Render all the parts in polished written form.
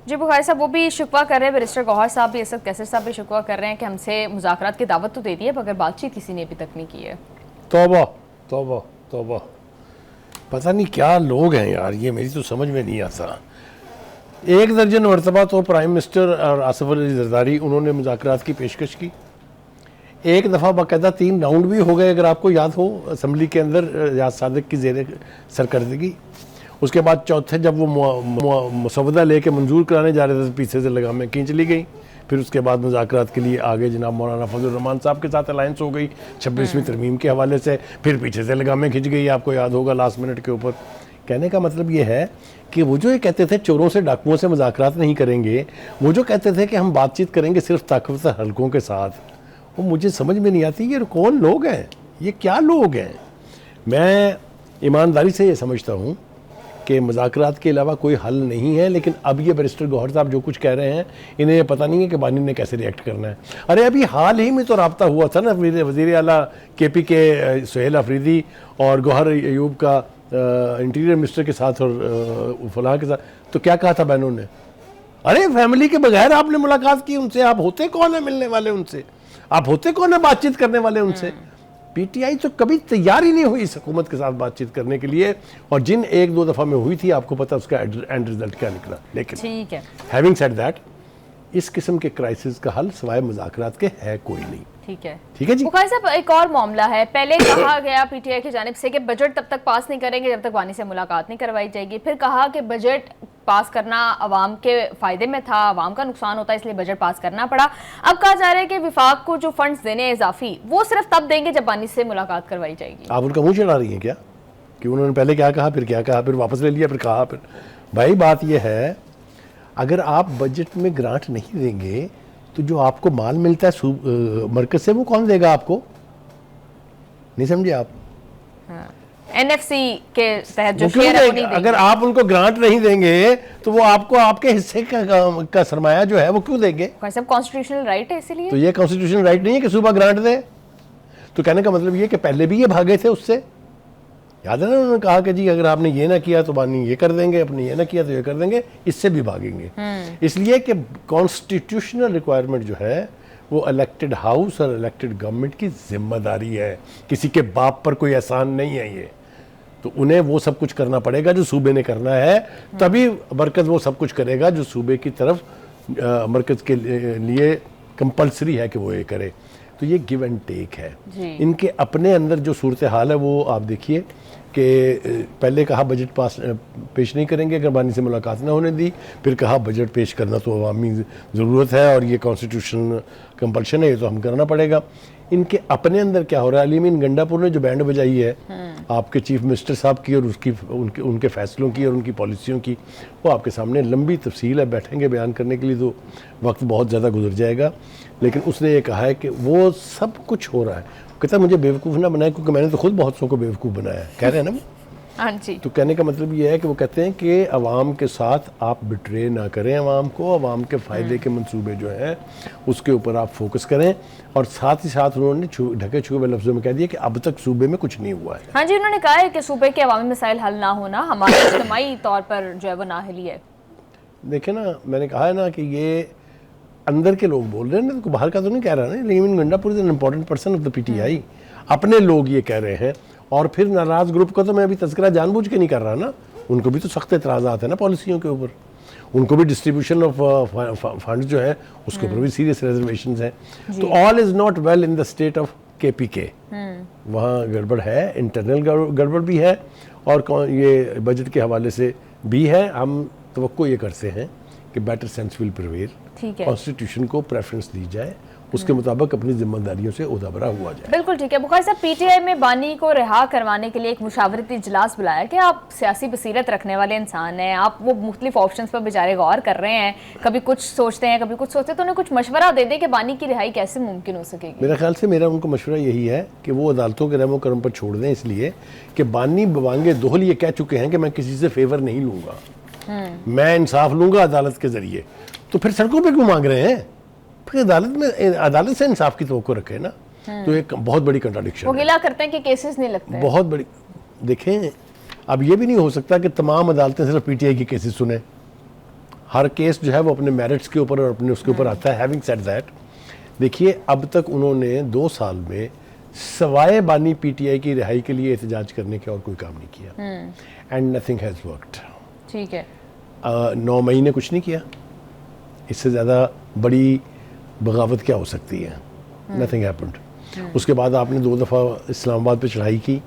जी बुखारी साहब वो भी शिकवा कर रहे हैं, बैरिस्टर गौहर साहब भी, असद कैसर साहब भी शिकवा कर रहे हैं कि हमसे मुज़ाकरात की दावत तो दे दी है मगर बातचीत किसी ने अभी तक नहीं की है। तौबा तौबा तौबा, पता नहीं क्या लोग हैं यार, ये मेरी तो समझ में नहीं आता। एक दर्जन मरतबा तो प्राइम मिनिस्टर और आसिफ अली जरदारी उन्होंने मुज़ाकरात की पेशकश की, एक दफ़ा बाकायदा 3 राउंड भी हो गए अगर आपको याद हो असम्बली के अंदर रियाज सादिक की ज़ेर सरकर्दगी। उसके बाद चौथे जब वो मसवदा लेके मंजूर कराने जा रहे थे तो पीछे से लगामें खींच ली गई। फिर उसके बाद मुज़ाकरात के लिए आगे जनाब मौलाना फजल रहमान साहब के साथ अलायंस हो गई 26वीं तरमीम के हवाले से, फिर पीछे से लगामें खिंच गई, आपको याद होगा लास्ट मिनट के ऊपर। कहने का मतलब ये है कि वो जो ये कहते थे चोरों से डाकुओं से मुज़ाकरात नहीं करेंगे, वो जो कहते थे कि हम बातचीत करेंगे सिर्फ ताकतवर हलकों के साथ, वो मुझे समझ में नहीं आती ये कौन लोग हैं, ये क्या लोग हैं। मैं ईमानदारी से ये समझता हूँ कि मुज़ाकरात के अलावा कोई हल नहीं है, लेकिन अब ये बैरिस्टर गौहर साहब जो कुछ कह रहे हैं इन्हें पता नहीं है कि बानी ने कैसे रिएक्ट करना है। अरे अभी हाल ही में तो रब्ता हुआ था ना वज़ीर आला KP के सुहेल अफरीदी और गौहर अयूब का इंटीरियर मिनिस्टर के साथ और फलाह के साथ, तो क्या कहा था बहनों ने, अरे फैमिली के बगैर आपने मुलाकात की उनसे, आप होते कौन है मिलने वाले उनसे, आप होते कौन है बातचीत करने वाले उनसे। PTI तो कभी तैयार ही नहीं हुई इस हुकूमत के साथ बातचीत करने के लिए, और जिन 1-2 दफ़ा में हुई थी आपको पता उसका एंड रिजल्ट क्या निकला। लेकिन ठीक है, हैविंग सेड दैट, इस किस्म के क्राइसिस का हल सिवाय मुज़ाकरात के है कोई नहीं। ठीक है, ठीक है जी। बुखारी साहब एक और मामला है, पहले कहा गया PTI की जानिब से कि बजट तब तक पास नहीं करेंगे जब तक बानी से मुलाकात नहीं करवाई जाएगी, फिर कहा कि बजट पास करना अवाम के फ़ायदे में था, अवाम का नुकसान होता है इसलिए बजट पास करना पड़ा। अब कहा जा रहा है कि विफाक को जो फंड्स देने हैं इजाफी वो सिर्फ तब देंगे जब बानी से मुलाकात करवाई जाएगी। आप उनका मुँह चढ़ा रही हैं क्या कि उन्होंने पहले क्या कहा फिर क्या कहा, फिर वापस ले लिया फिर कहा, फिर भाई बात यह है अगर आप बजट में ग्रांट नहीं देंगे तो जो आपको माल मिलता है मरकज से वो कौन देगा आपको, नहीं समझे आप। हाँ। NFC के तहत जो शेयर है अगर आप उनको ग्रांट नहीं देंगे तो वो आपको आपके हिस्से का सरमाया जो है वो क्यों देंगे। सब कॉन्स्टिट्यूशनल राइट है इसीलिए। तो ये कॉन्स्टिट्यूशनल राइट नहीं है कि सूबा ग्रांट दे। तो कहने का मतलब ये कि पहले भी ये भागे थे उससे, याद है ना, उन्होंने कहा कि जी अगर आपने ये ना किया तो बानी ये कर देंगे, अपने ये ना किया तो ये कर देंगे, इससे भी भागेंगे। इसलिए कि कॉन्स्टिट्यूशनल रिक्वायरमेंट जो है वो इलेक्टेड हाउस और इलेक्टेड गवर्नमेंट की जिम्मेदारी है, किसी के बाप पर कोई एहसान नहीं है ये। तो उन्हें वो सब कुछ करना पड़ेगा जो सूबे ने करना है, तभी मरकज़ वो सब कुछ करेगा जो सूबे की तरफ मरकज़ के लिए कंपल्सरी है कि वो ये करे। तो ये गिव एंड टेक है। इनके अपने अंदर जो सूरत हाल है वो आप देखिए कि पहले कहा बजट पेश नहीं करेंगे अगर बानी से मुलाकात ना होने दी, फिर कहा बजट पेश करना तो अवामी ज़रूरत है और ये कॉन्स्टिट्यूशन कंपल्शन है, ये तो हम करना पड़ेगा। इनके अपने अंदर क्या हो रहा है, अलीमीन गंडापुर ने जो बैंड बजाई है आपके चीफ मिनिस्टर साहब की और उनके फैसलों की और उनकी पॉलिसियों की, वो आपके सामने लंबी तफसील है, बैठेंगे बयान करने के लिए तो वक्त बहुत ज़्यादा गुजर जाएगा। लेकिन उसने ये कहा है कि वो सब कुछ हो रहा है, कहता है मुझे बेवकूफ़ ना बनाए क्योंकि मैंने तो खुद बहुत सौ को बेवकूफ़ बनाया है, कह रहे हैं ना। हाँ जी। तो कहने का मतलब ये है कि वो कहते हैं कि अवाम के साथ आप बिट्रे ना करें अवाम को, अवाम के फ़ायदे के मंसूबे जो हैं उसके ऊपर आप फोकस करें। और साथ ही साथ उन्होंने ढके छुपे लफ्ज़ों में कह दिया कि अब तक सूबे में कुछ नहीं हुआ है। हाँ जी, उन्होंने कहा है कि सूबे के अवामी मसाइल हल ना होना हमारे इज्तिमाई तौर पर जो है वो नाअहली है। देखे ना, मैंने कहा है ना कि ये अंदर के लोग बोल रहे हैं ना, तो बाहर का तो नहीं कह रहा ना। Ali Amin Gandapur is an important person of the PTI, अपने लोग ये कह रहे हैं। और फिर नाराज़ ग्रुप का तो मैं अभी तज़किरा जानबूझ के नहीं कर रहा ना, उनको भी तो सख्त एतराज़ात है ना पॉलिसियों के ऊपर, उनको भी डिस्ट्रीब्यूशन ऑफ फंड जो है उसके ऊपर भी सीरियस रिजर्वेशंस हैं। तो all is not well in the state of KPK, वहाँ गड़बड़ है, इंटरनल गड़बड़ भी है और ये बजट के हवाले से भी है। हम तवक्को ये करते हैं कि better sense will prevail, constitution को प्रेफरेंस दी जाए, उसके मुताबिक अपनी जिम्मेदारियों से उदाबरा हुआ जाए। बिल्कुल ठीक है। बुखारी साहब, PTI में बानी को रिहा करवाने के लिए एक मुशावरती इजलास बुलाया कि आप सियासी बसीरत रखने वाले इंसान हैं, आप वो मुख्तलिफ ऑप्शंस पर बेचारे गौर कर रहे हैं, कभी कुछ सोचते हैं कभी कुछ सोचते हैं, तो उन्हें कुछ मशवरा दे दें कि बानी की रिहाई कैसे मुमकिन हो सकेगी। मेरे ख्याल से मेरा उनको मशवरा यही है कि वो अदालतों के रहमो करम पर छोड़ दें, इसलिए कि बानी बवांगे दोहल ये कह चुके हैं कि मैं किसी से फेवर नहीं लूँगा, मैं इंसाफ लूँगा अदालत के ज़रिए। तो फिर सड़कों पर क्यों मांग रहे हैं? फिर अदालत से इंसाफ की तवक्को रखे ना। तो एक बहुत बड़ी कंट्राडिक्शन है। गिला करते हैं कि केसेस नहीं लगते, बहुत बड़ी। देखें, अब ये भी नहीं हो सकता कि तमाम अदालतें सिर्फ PTI के केसेस सुने। हर केस जो है वो अपने मेरिट्स के ऊपर और अपने उसके ऊपर आता है। हैविंग सेड दैट, देखिए अब तक उन्होंने 2 साल में सवाए बानी पीटीआई की रिहाई के लिए एहतजाज करने के और कोई काम नहीं किया, एंड नथिंग हैज़ वर्कड। ठीक है, 9 मई ने कुछ नहीं किया, इससे ज़्यादा बड़ी बगावत क्या हो सकती है? Nothing happened. उसके बाद आपने 2 दफ़ा इस्लामाबाद पे चढ़ाई की,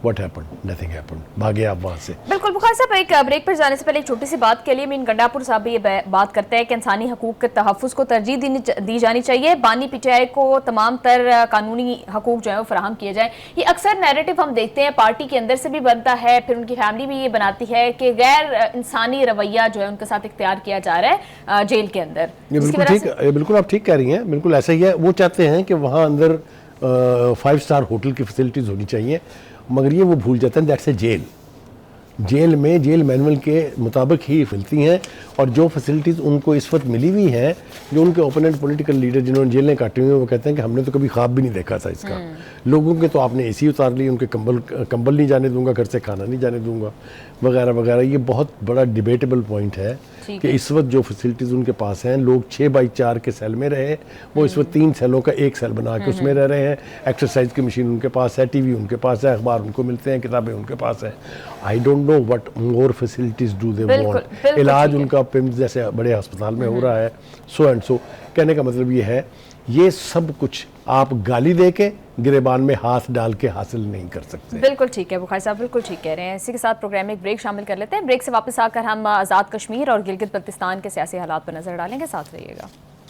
व्हाट हैपेंड? नथिंग हैपेंड, भागे आप वहाँ से। बिल्कुल। बुखार साहब, एक ब्रेक पर जाने से पहले एक छोटी सी बात के लिए मीन गंडापुर साहब भी ये बात करते हैं कि इंसानी हकूक के तहफ़्फ़ुज़ को तरजीह दी जानी चाहिए, बानी पीटीआई को तमाम तर कानूनी हकूक जो है वो फराहम किए जाए। ये अक्सर नैरेटिव हम देखते हैं, पार्टी के अंदर से भी बनता है, फिर उनकी फैमिली भी ये बनाती है कि गैर इंसानी रवैया जो है उनके साथ इख्तियार किया जा रहा है जेल के अंदर। बिल्कुल ठीक, बिल्कुल आप ठीक कह रही हैं, बिल्कुल ऐसा ही है। वो चाहते हैं कि वहाँ अंदर 5 स्टार होटल की फैसिलिटीज़ होनी चाहिए, मगर ये वो भूल जाते हैं दैट्स ए जेल। जेल में जेल मैनुअल के मुताबिक ही मिलती हैं, और जो फैसिलिटीज़ उनको इस वक्त मिली हुई हैं, जो उनके ओपोनेंट पॉलिटिकल लीडर जिन्होंने जेलें काटी हुई हैं वो कहते हैं कि हमने तो कभी ख्वाब भी नहीं देखा था इसका। लोगों के तो आपने एसी उतार ली, उनके कंबल नहीं जाने दूंगा, घर से खाना नहीं जाने दूंगा, वगैरह वगैरह। ये बहुत बड़ा डिबेटेबल पॉइंट है कि इस वक्त जो फैसिलिटीज़ उनके पास हैं, लोग 6x4 के सेल में रहे, वो इस वक्त 3 सेलों का 1 सेल बना के उसमें रह रहे हैं। एक्सरसाइज की मशीन उनके पास है, टीवी उनके पास है, अखबार उनको मिलते हैं, किताबें उनके पास है। I don't know what more facilities do they want. इलाज उनका पिम्स जैसे बड़े अस्पताल में हो रहा है, सो एंड सो। कहने का मतलब ये है, ये सब कुछ आप गाली दे के गिरेबान में हाथ डाल के हासिल नहीं कर सकते। बिल्कुल ठीक है बुखारी साहब, बिल्कुल ठीक कह रहे हैं। इसी के साथ प्रोग्राम में एक ब्रेक शामिल कर लेते हैं। ब्रेक से वापस आकर हम आज़ाद कश्मीर और गिलगित बल्तिस्तान के सियासी हालात पर नजर डालेंगे। साथ रहिएगा।